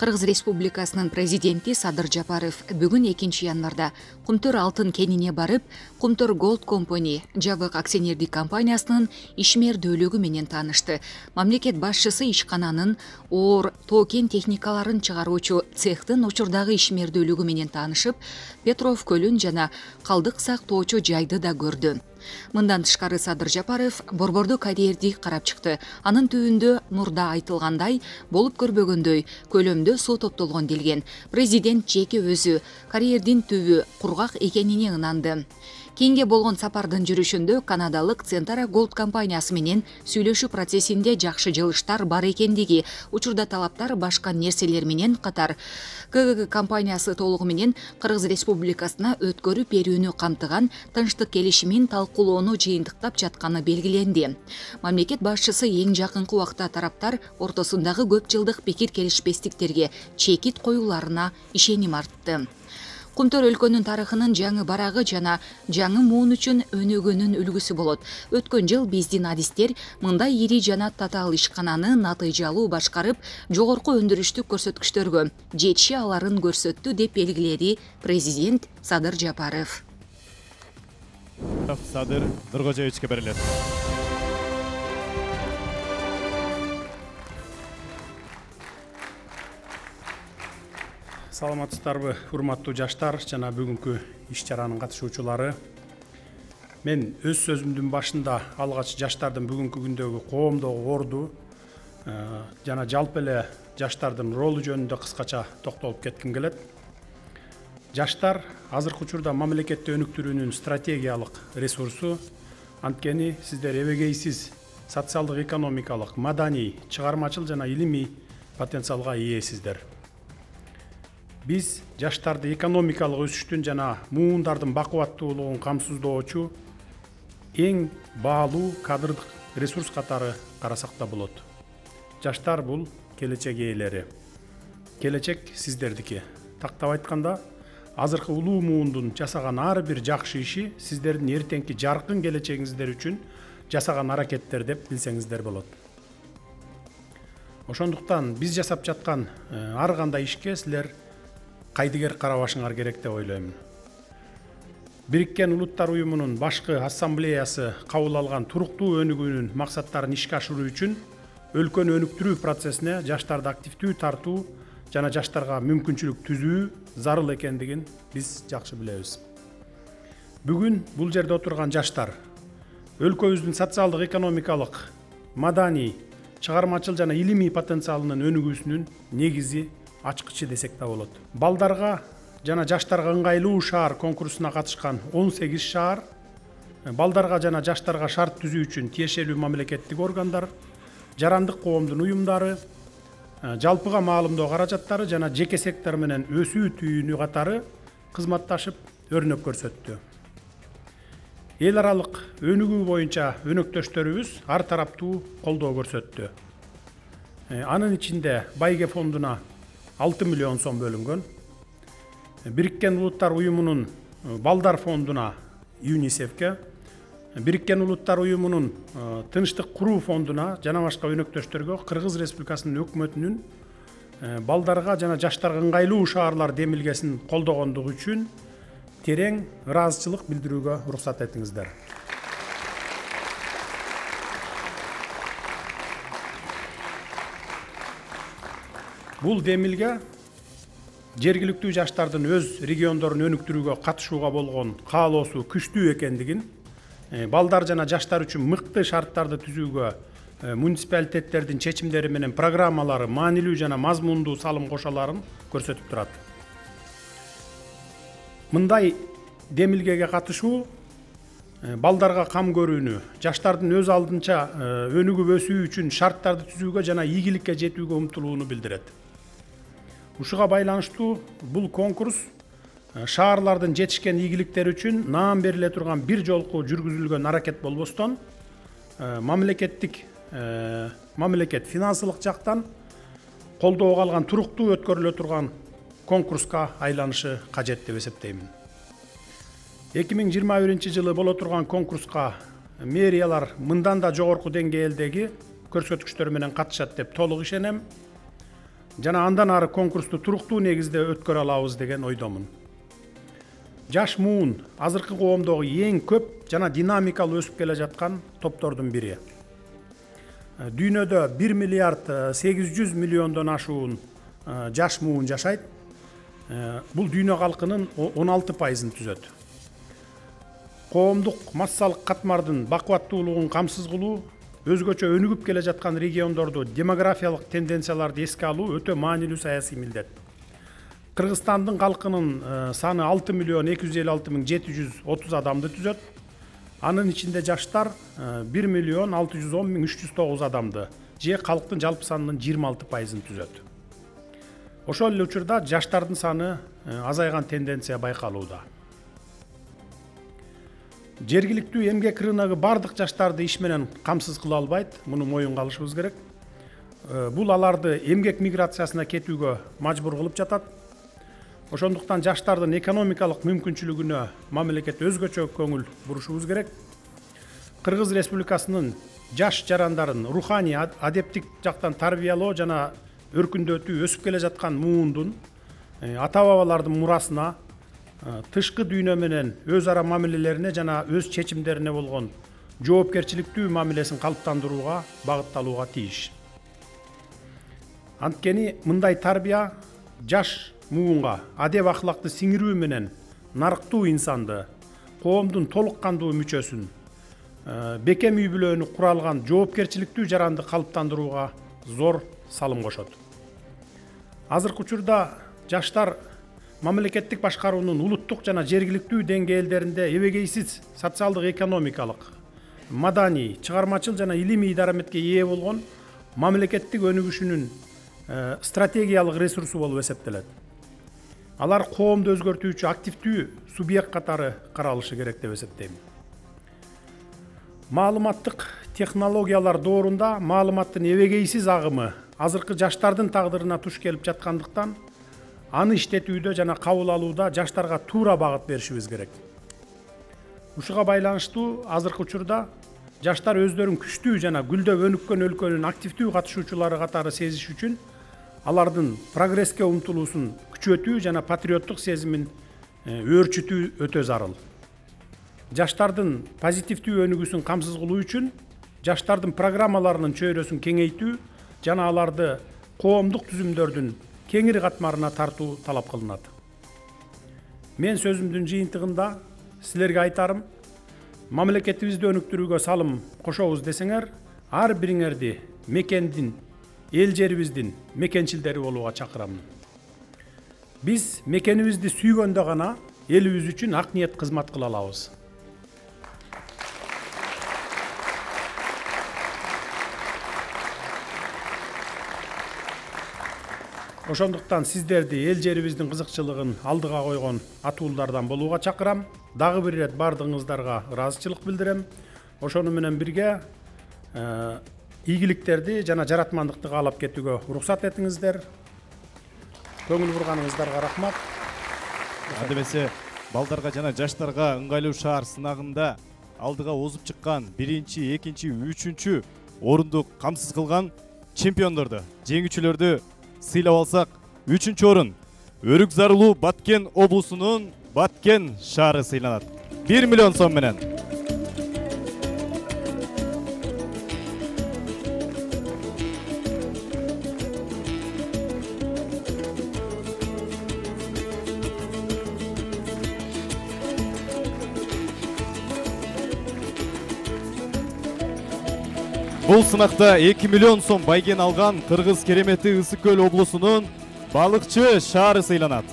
Кыргыз Республикасынын президенти Садыр Жапаров бүгүн 2 январда Кумтөр алтын кенине барып, Кумтөр Gold Company жабык акционердик компаниясынын ишмердүүлүгү менен таанышты. Мамлекет башчысы ишкананын оор токен техникаларын чыгаруучу цехтын учурдагы ишмердүүлүгү менен таанышып, Петров көлүн жана калдык сактоочу жайды да көрдү. Мындан тышкары Садыр Жапаров борбордуу карьерди карап чыкты. Анын түбүндө мурда айтылгандай, болуп көрбөгөндөй көлөмдө суу топтолгон делген. Президент жеке өзү карьердин түбү кургак экенине ынанды. Кийинге болгон сапардын жүрүшүндө канадалык Centara Gold компаниясы менен сүйлөшүү процессинде жакшы жылыштар бар экендиги, учурда талаптар башка нерселер менен катар КГК компаниясы толугу менен Кыргыз Республикасына өткөрүп берүүнү камтыган тынчтык келишимин талкуулоону жыйынтыктап жатканы белгиленди. Мамлекет башчысы эң жакынкы убакта тараптар ортосундагы көп жылдык пикир келишпестиктерге чекит коюуларына ишеним артты. Кумтөр өлкөнүн тарыхынын жаңы барагы жана жаңы муун үчүн өнөгөнүн үлгүсү болот. Өткөн жыл биздин адистер мындай ири жана татаал ишкананы натыйжалуу башкарып, жогорку өндүрүштүк көрсөткүчтөргө жетиши аларын көрсөттү деп белгиледи президент Садыр Жапаров. Садыр Нуркожоевичке берилет. Саламатсыздарбы, урматтуу жаштар жана бүгүнкү иш-чаранын катышуучулары. Мен өз сөзүмдүн башында алгач жаштардын бүгүнкү күндөгү коомдогу орду жана жалпы эле жаштардын ролу жөнүндө кыскача токтолуп кетким келет. Жаштар азыркы учурда мамлекетти өнүктүрүүнүн стратегиялык ресурсу, анткени сиздер эбегейсиз социалдык, экономикалык, маданий, чыгармачыл жана илимий потенциалга ээсиздер. Биз жаштарды экономикалык өсүштүн жана муундардын бакубаттуулугун камсыздоочу эң баалуу кадрдык ресурс катары карасак да болот. Жаштар бул келечек ээлери. Келечек сиздердики. Тактап айтканда, азыркы улуу муундун жасаган ар бир жакшы иши сиздердин эртеңки жаркын келечегиңиздер үчүн жасаган аракеттер деп билсеңиздер болот. Ошондуктан биз жасап жаткан ар кандай ишке силер кайдыгер карабашыңар керек деп ойлоймун. Бириккен Улуттар уюмунун башкы ассамблеясы кабыл алган туруктуу өнүгүүнүн максаттарын ишке ашыруу үчүн өлкөнү өнүктүрүү процессине жаштарды активдүү тартуу жана жаштарга мүмкүнчүлүк түзүү зарыл экендигин биз жакшы билебиз. Бүгүн бул жерде отурган жаштар өлкөбүздүн социалдык, экономикалык, маданий, чыгармачыл жана илимий потенциалынын өнүгүүсүнүн негизи ачкычы десек да болот. Балдарга жана жаштарга ыңгайлуу шаар конкурсуна катышкан 18 шаар, балдарга жана жаштарга шарт түзүү үчүн тиешелүү мамлекеттик органдар, жарандык коомдун уюмдары, жалпыга маалымдоо каражаттары жана жеке сектор менен өсүү түйүнү катары кызматташып өрнөк көрсөттү. Эл аралык өнүгүү боюнча өнөктөштөрүбүз ар тараптуу колдоо көрсөттү. Анын ичинде Байге фондуна 6 миллион сом бөлүнгөн. Бириккен Улуттар уюмунун Балдар фондуна ЮНИСЕФке, Бириккен Улуттар уюмунун Тынчтык куруу фондуна жана башка өнөктөштөргө Кыргыз Республикасынын өкмөтүнүн балдарга жана жаштарга ыңгайлуу шаарлар демилгесин колдогондугу үчүн терең ыраазычылык билдирүүгө уруксат этиңиздер. Бул демилге жергиликтүү жаштардын өз региондорун өнүктүрүүгө катышууга болгон каалоосу күчтүү экендигин, балдар жана жаштар үчүн мыкты шарттарды түзүүгө муниципалитеттердин чечимдери менен программалары маанилүү жана мазмундуу салым кошаларын көрсөтүп турат. Мындай демилгеге катышуу балдарга кам көрүүнү, жаштардын өз алдынча өнүгүп өсүү үчүн шарттарды түзүүгө жана ийгиликке жетүүгө умтулууну билдирет. Ушуга байланыштуу бул конкурс шаарлардын жетишкен ийгиликтери үчүн наам бериле турган бир жолку жүргүзүлгөн аракет болбостон, мамлекет финансылык жактан колдоого алган туруктуу өткөрүлө турган конкурска айланышы кажет деп эсептеймин. 2021 жылы боло турган конкурска мэриялар мындан да жогорку деңгээлдеги көрсөткүчтөр менен катышат деп толук ишенем. жана андан ары конкурсту туруктуу негизде өткөрө алабыз деген ойдомун. Жаш муун азыркы коомдогу эң көп жана динамикалуу өсүп келе жаткан топтордун бири. Дүйнөдө 1 миллиард 800 миллиондон ашуун жаш муун жашайт. Бул дүйнө калкынын 16%-ын түзөт. Коомдук массалык катмардын бакубаттуулугун камсыз кылуу, өзгөчө өнүгүп келе жаткан региондорду демографиялык тенденцияларды эске алуу өтө маанилүү саясий милдет. Кыргызстандын калкынын саны 6 миллион 256 мың 730 адамды түзөт. Анын ичинде жаштар 1 миллион 610 мың 309 адамды, же калктын жалпы санынын 26%-ын түзөт. Ошол эле учурда жаштардын саны азайган тенденция байкалууда. Жергиликтүү эмгек рыногу бардык жаштарды иш менен камсыз кыла албайт, муну моюнга алышыбыз керек. Бул аларды эмгек миграциясына кетүүгө мажбур кылып жатат. Ошондуктан жаштардын экономикалык мүмкүнчүлүгүнө мамлекет өзгөчө көңүл бурушубуз керек. Кыргыз Республикасынын жаш жарандарын руханий, адептик жактан тарбиялоо жана өркүндөтүү өсүп келе жаткан муундун ата-бабалардын мурасына, тышкы дүйнө менен өз ара мамилелерине жана өз чечимдерине болгон жоопкерчиликтүү мамилесин калыптандырууга багытталууга тийиш. Анткени мындай тарбия жаш муунга адеп ахлакты сиңирүү менен нарыктуу инсанды, коомдун толук кандуу мүчөсүн, бекем үй бүлөнү кура алган жоопкерчиликтүү жаранды калыптандырууга зор салым кошот. Азыркы учурда жаштар мамлекеттик башкаруунун улуттук жана жергиликтүү деңгээлдеринде эбегейсиз социалдык, экономикалык, маданий, чыгармачыл жана илимий дараметке ээ болгон мамлекеттик өнүгүшүнүн стратегиялык ресурсу болуп эсептелет. Алар коомду өзгөртүүчү активдүү субъект катары каралышы керек деп эсептейм. Маалыматтык технологиялар доорунда маалыматтын эбегейсиз агымы азыркы жаштардын тагдырына туш келип жаткандыктан, аны иштетүүдө жана кабыл алууда жаштарга туура багыт беришибиз керек. Ушуга байланыштуу азыркы учурда жаштар өздөрүн күчтүү жана гүлдөп өнүккөн өлкөнүн активдүү катышуучулары катары сезиш үчүн алардын прогресске умтулуусун күчөтүү жана патриоттук сезимин өөрчүтүү өтө зарыл. Жаштардын позитивдүү өнүгүүсүн камсыз кылуу үчүн жаштардын программаларынын чөйрөсүн кеңейтүү жана аларды коомдук түзүмдөрдүн кеңири катмарына тартуу талап кылынат. Мен сөзүмдүн жыйынтыгында силерге айтарым, мамлекетибизди өнүктүрүүгө салым кошобуз десеңер, ар бириңерди мекендин, эл жерибиздин мекенчилдери болууга чакырам. Биз мекенибизди сүйгөндө гана элибиз үчүн ак ниет кызмат кыла алабыз. Ошондуктан сиздерди эл жерибиздин кызыкчылыгын алдыга койгон атуулардан болууга чакырам. Дагы бир ирет бардыгыңыздарга ыраазычылык билдирем. Ошону менен бирге ийгиликтерди жана жаратмандыкты каалап кетүүгө уруксат этиңиздер. Көңүл бурганыңыздарга рахмат. Андемесе балдарга жана жаштарга ыңгайлуу шаар сынагында алдыга озуп чыккан 1-2, 3 орунду камсыз кылган чемпиондорду, жеңүүчүлөрдү сыйлап алсак, 3 орун Өрүк Зарылуу Баткен облусунун Баткен шаары сыйланат. 1 миллион сом менен. Бул сынакта 2 миллион сом байген алган Кыргыз керемети Ысык Көл облусунун Балыкчы шаары сыйланат.